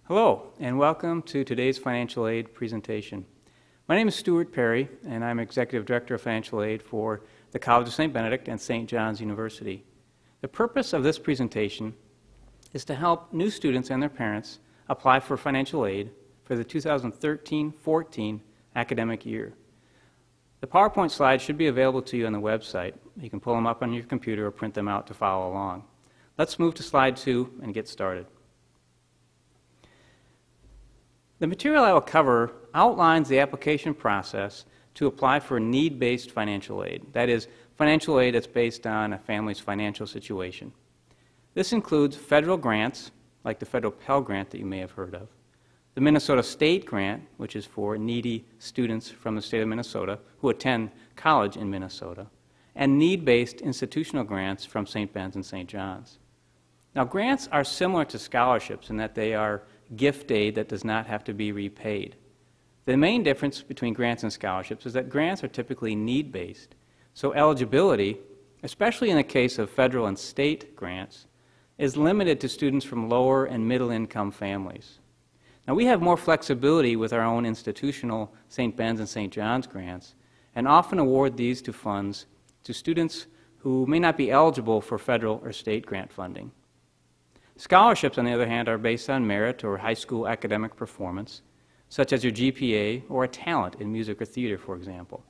Hello, and welcome to today's financial aid presentation. My name is Stuart Perry, and I'm Executive Director of Financial Aid for the College of St. Benedict and St. John's University. The purpose of this presentation is to help new students and their parents apply for financial aid for the 2013-14 academic year. The PowerPoint slides should be available to you on the website. You can pull them up on your computer or print them out to follow along. Let's move to slide 2 and get started. The material I will cover outlines the application process to apply for need-based financial aid. That is, financial aid that's based on a family's financial situation. This includes federal grants, like the federal Pell Grant that you may have heard of, the Minnesota State Grant, which is for needy students from the state of Minnesota who attend college in Minnesota, and need-based institutional grants from St. Ben's and St. John's. Now, grants are similar to scholarships in that they are gift aid that does not have to be repaid. The main difference between grants and scholarships is that grants are typically need-based, so eligibility, especially in the case of federal and state grants, is limited to students from lower and middle income families. Now, we have more flexibility with our own institutional St. Ben's and St. John's grants, and often award these to funds to students who may not be eligible for federal or state grant funding. Scholarships, on the other hand, are based on merit or high school academic performance, such as your GPA or a talent in music or theater, for example.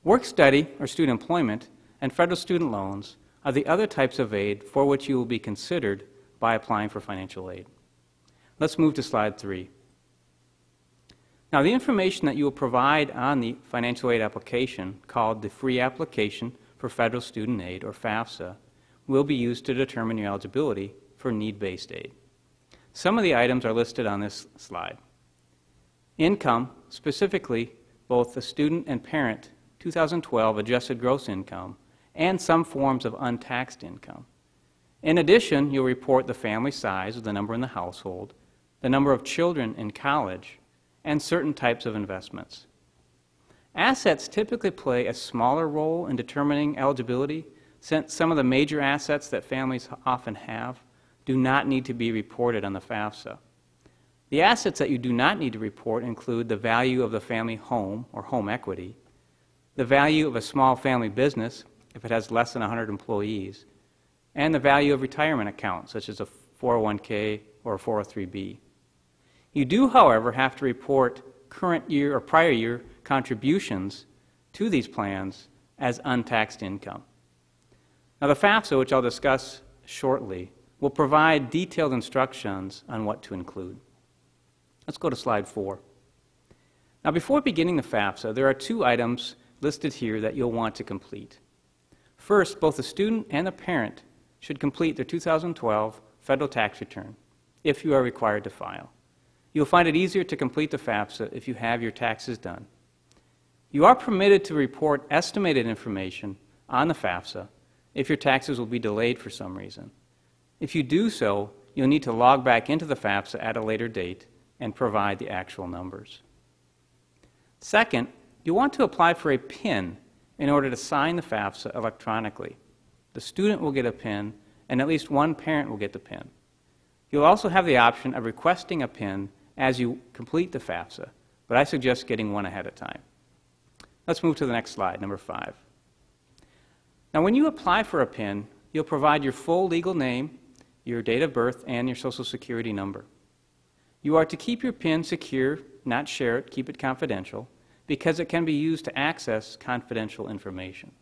Work study or student employment and federal student loans are the other types of aid for which you will be considered by applying for financial aid. Let's move to slide 3. Now, the information that you will provide on the financial aid application, called the Free Application for Federal Student Aid, or FAFSA, will be used to determine your eligibility for need-based aid. Some of the items are listed on this slide. Income, specifically both the student and parent 2012 adjusted gross income and some forms of untaxed income. In addition, you'll report the family size, or the number in the household, the number of children in college, and certain types of investments. Assets typically play a smaller role in determining eligibility, since some of the major assets that families often have do not need to be reported on the FAFSA. The assets that you do not need to report include the value of the family home or home equity, the value of a small family business if it has less than 100 employees, and the value of retirement accounts such as a 401k or a 403b. You do, however, have to report current year or prior year contributions to these plans as untaxed income. Now, the FAFSA, which I'll discuss shortly, will provide detailed instructions on what to include. Let's go to slide 4. Now, before beginning the FAFSA, there are 2 items listed here that you'll want to complete. First, both the student and the parent should complete their 2012 federal tax return, if you are required to file. You'll find it easier to complete the FAFSA if you have your taxes done. You are permitted to report estimated information on the FAFSA if your taxes will be delayed for some reason. If you do so, you'll need to log back into the FAFSA at a later date and provide the actual numbers. Second, you want to apply for a PIN in order to sign the FAFSA electronically. The student will get a PIN, and at least one parent will get the PIN. You'll also have the option of requesting a PIN as you complete the FAFSA, but I suggest getting one ahead of time. Let's move to the next slide, number 5. Now, when you apply for a PIN, you'll provide your full legal name, your date of birth, and your Social Security number. You are to keep your PIN secure, not share it, keep it confidential, because it can be used to access confidential information.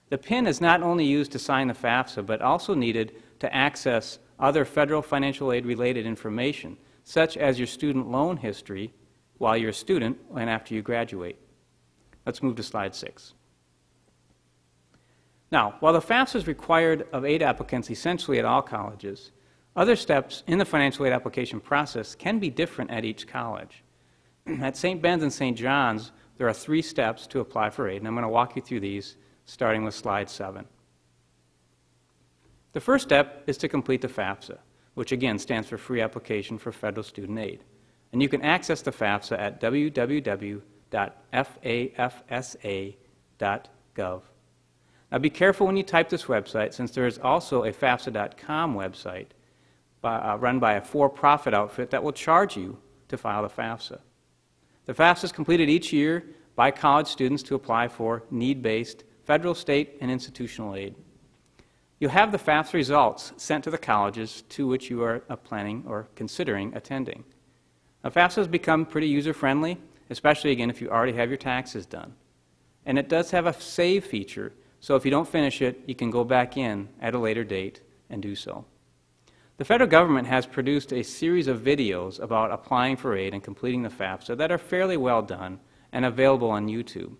The PIN is not only used to sign the FAFSA, but also needed to access other federal financial aid related information, such as your student loan history while you're a student and after you graduate. Let's move to slide 6. Now, while the FAFSA is required of aid applicants essentially at all colleges, other steps in the financial aid application process can be different at each college. At St. Ben's and St. John's, there are 3 steps to apply for aid, and I'm going to walk you through these starting with slide 7. The first step is to complete the FAFSA, which again stands for Free Application for Federal Student Aid. And you can access the FAFSA at www.fafsa.gov. Now, be careful when you type this website, since there is also a FAFSA.com website run by a for-profit outfit that will charge you to file the FAFSA. The FAFSA is completed each year by college students to apply for need-based federal, state, and institutional aid. You'll have the FAFSA results sent to the colleges to which you are planning or considering attending. Now, FAFSA has become pretty user-friendly, especially, again, if you already have your taxes done. And it does have a save feature, so if you don't finish it, you can go back in at a later date and do so. The federal government has produced a series of videos about applying for aid and completing the FAFSA that are fairly well done and available on YouTube.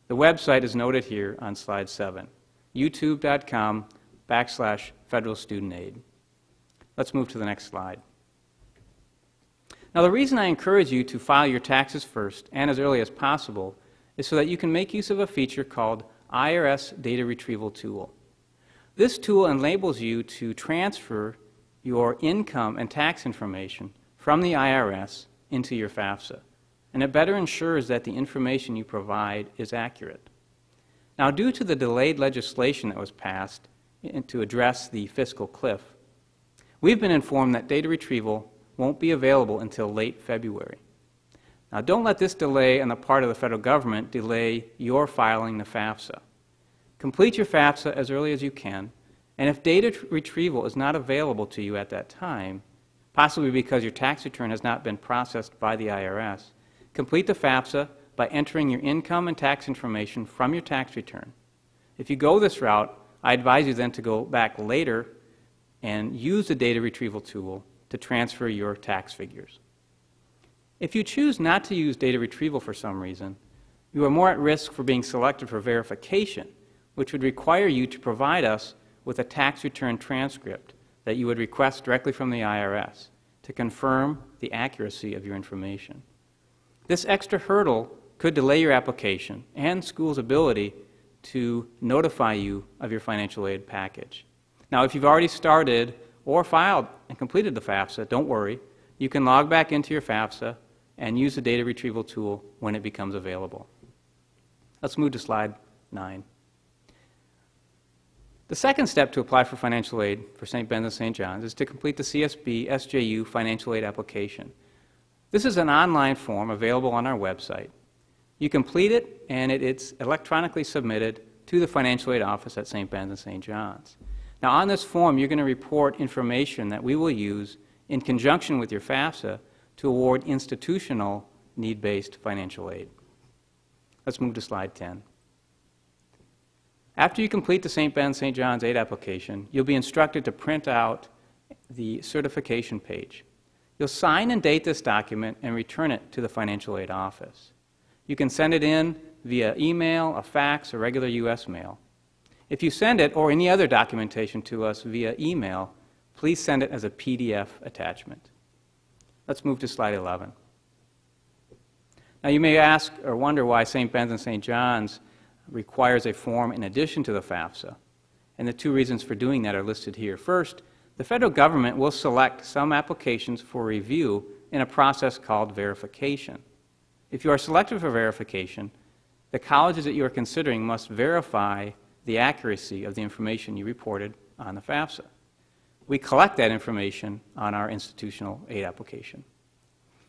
The website is noted here on slide 7, youtube.com/federal student aid. Let's move to the next slide. Now, the reason I encourage you to file your taxes first and as early as possible is so that you can make use of a feature called IRS Data Retrieval Tool. This tool enables you to transfer your income and tax information from the IRS into your FAFSA, and it better ensures that the information you provide is accurate. Now, due to the delayed legislation that was passed to address the fiscal cliff, we've been informed that data retrieval won't be available until late February. Now, don't let this delay on the part of the federal government delay your filing the FAFSA. Complete your FAFSA as early as you can, and if data retrieval is not available to you at that time, possibly because your tax return has not been processed by the IRS, complete the FAFSA by entering your income and tax information from your tax return. If you go this route, I advise you then to go back later and use the data retrieval tool to transfer your tax figures. If you choose not to use data retrieval for some reason, you are more at risk for being selected for verification, which would require you to provide us with a tax return transcript that you would request directly from the IRS to confirm the accuracy of your information. This extra hurdle could delay your application and school's ability to notify you of your financial aid package. Now, if you've already started or filed and completed the FAFSA, don't worry. You can log back into your FAFSA and use the data retrieval tool when it becomes available. Let's move to slide 9. The second step to apply for financial aid for St. Ben's and St. John's is to complete the CSB+SJU financial aid application. This is an online form available on our website. You complete it, and it's electronically submitted to the financial aid office at St. Ben's and St. John's. Now, on this form, you're going to report information that we will use in conjunction with your FAFSA to award institutional need-based financial aid. Let's move to slide 10. After you complete the St. Ben's St. John's aid application, you'll be instructed to print out the certification page. You'll sign and date this document and return it to the financial aid office. You can send it in via email, a fax, or regular U.S. mail. If you send it or any other documentation to us via email, please send it as a PDF attachment. Let's move to slide 11. Now, you may ask or wonder why St. Ben's and St. John's requires a form in addition to the FAFSA, and the two reasons for doing that are listed here. First, the federal government will select some applications for review in a process called verification. If you are selected for verification, the colleges that you are considering must verify the accuracy of the information you reported on the FAFSA. We collect that information on our institutional aid application.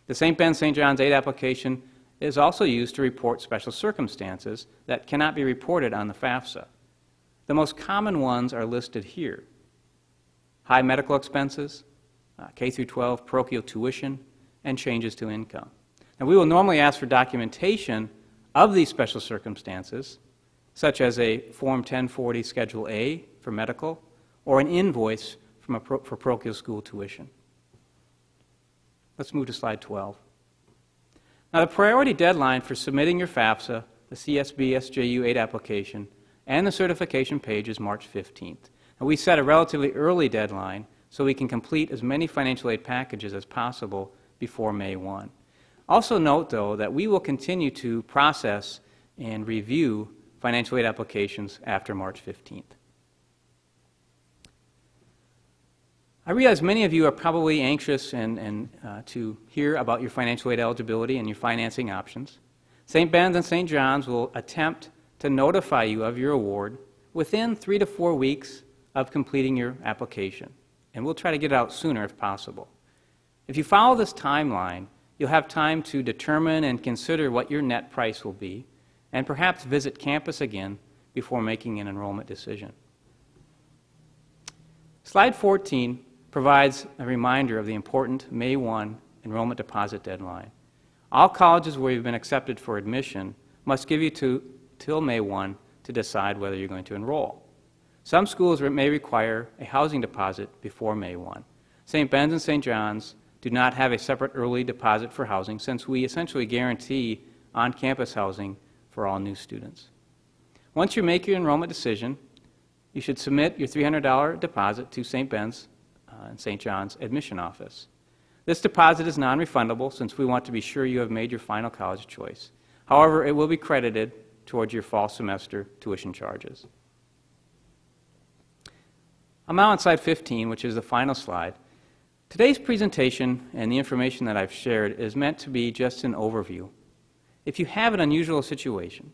The St. Ben's St. John's aid application is also used to report special circumstances that cannot be reported on the FAFSA. The most common ones are listed here: high medical expenses, K-12 parochial tuition, and changes to income. Now, we will normally ask for documentation of these special circumstances, such as a Form 1040 Schedule A for medical, or an invoice for parochial school tuition. Let's move to slide 12. Now, the priority deadline for submitting your FAFSA, the CSB+SJU aid application, and the certification page is March 15th. And we set a relatively early deadline so we can complete as many financial aid packages as possible before May 1. Also note, though, that we will continue to process and review financial aid applications after March 15th. I realize many of you are probably anxious to hear about your financial aid eligibility and your financing options. St. Ben's and St. John's will attempt to notify you of your award within 3 to 4 weeks of completing your application. and we'll try to get it out sooner if possible. If you follow this timeline, you'll have time to determine and consider what your net price will be, and perhaps visit campus again before making an enrollment decision. Slide 14 provides a reminder of the important May 1 enrollment deposit deadline. All colleges where you've been accepted for admission must give you till May 1 to decide whether you're going to enroll. Some schools may require a housing deposit before May 1. St. Ben's and St. John's do not have a separate early deposit for housing, since we essentially guarantee on-campus housing for all new students. Once you make your enrollment decision, you should submit your $300 deposit to St. Ben's and St. John's admission office. This deposit is non-refundable, since we want to be sure you have made your final college choice. However, it will be credited towards your fall semester tuition charges. I'm now on slide 15, which is the final slide. Today's presentation and the information that I've shared is meant to be just an overview. If you have an unusual situation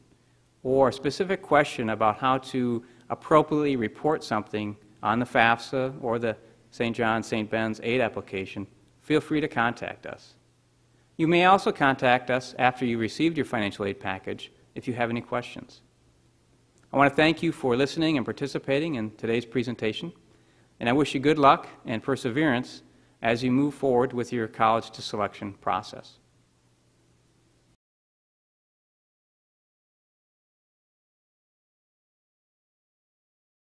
or a specific question about how to appropriately report something on the FAFSA or the St. John's, St. Ben's aid application, feel free to contact us. You may also contact us after you received your financial aid package if you have any questions. I want to thank you for listening and participating in today's presentation, and I wish you good luck and perseverance as you move forward with your college to selection process.